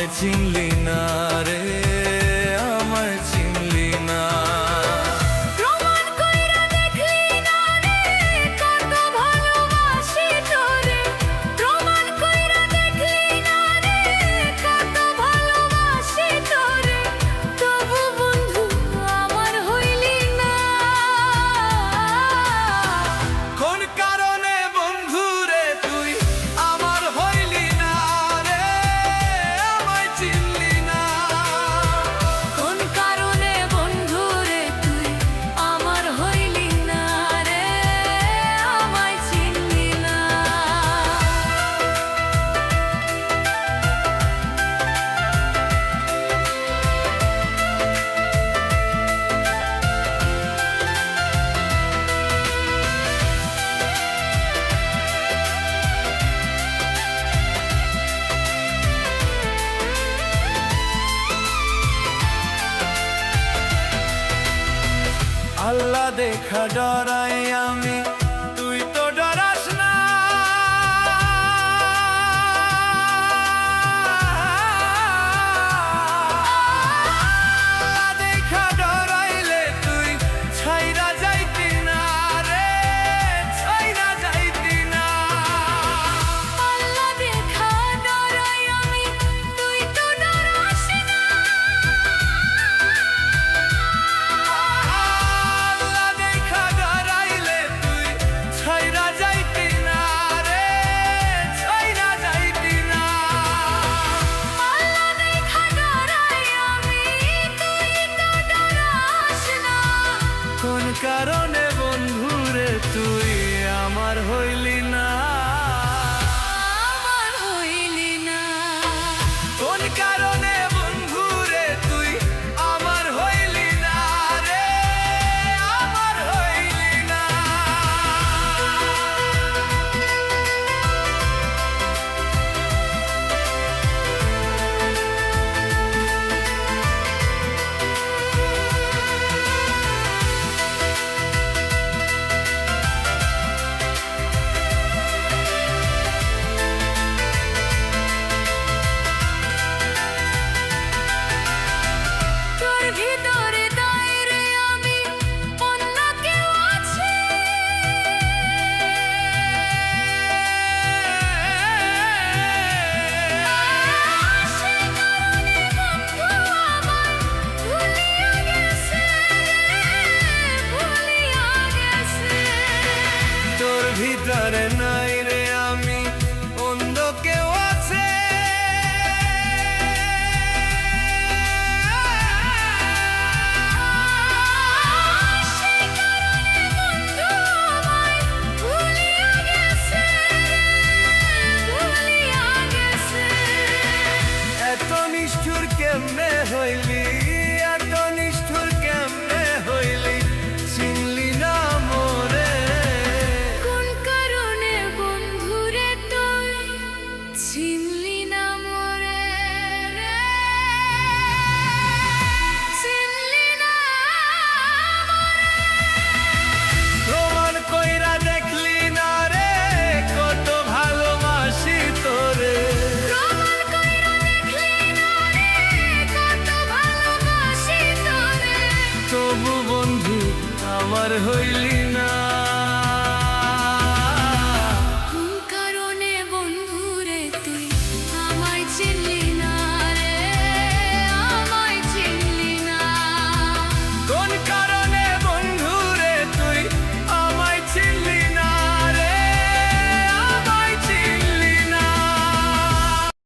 আমায় চিনলি না রে, আমায় চিনলি না। প্রমাণ কইরা দেখলি না রে, কত ভালোবাসি তোরে। প্রমাণ কইরা দেখলি না রে, কত ভালোবাসি তোরে। তবু বন্ধু আমার হইলি না। কোন কারণে বন্ধু রে তুই আমার হইলি না রে, আমায় চিনলি না। কোন কারণে বন্ধু রে তুই আমার হইলি না রে, আমায় চিনলি না। আল্লাহ দেখা ডরাই আমি, তুই তো ডরাস না। আল্লাহ দেখা ডরাইলে তুই ছাইরা যাইতি না রে, ছাইরা যাইতি না। আল্লাহ দেখা ডরাই আমি, তুই তো ডরাস না। আল্লাহ দেখা ডরাইলে তুই ছাইরা যাইতি না রে, ছাইরা যাইতি না। আল্লাহ দেখা ডরাই আমি, তুই তো ডরাস না। কোন কারণে বন্ধু রে তুই আমার হইলি না, আমার হইলি না। কোন কারণে বন্ধু রে তুই আমার হইলি না রে, আমার হইলি না। তোর ভিতরে দাঁড়ে আমি, অন্য কেউ আছে। সে কারণে বন্ধু আমায় ভুলিয়া গেছে, ভুলিয়া গেছে। তোর ভিতরে নাই রে আমি, অন্ধ কেউ আছে। সে কারণে বন্ধু আমায় ভুলিয়া গেছে, ভুলিয়া গেছে। এত নিষ্ঠুর কেমনে হইলি, এত নিষ্ঠুর কেমনে হইলি, চিনলি না মোরে। কোন কারণে বন্ধু রে তুই চিনলি না মোরে রে, চিনলি না মোরে। প্রমাণ কইরা দেখলি না রে, কত ভালোবাসি তোরে। প্রমাণ কইরা দেখলি না রে, কত ভালোবাসি তোরে। তবু বন্ধু আমার হইলি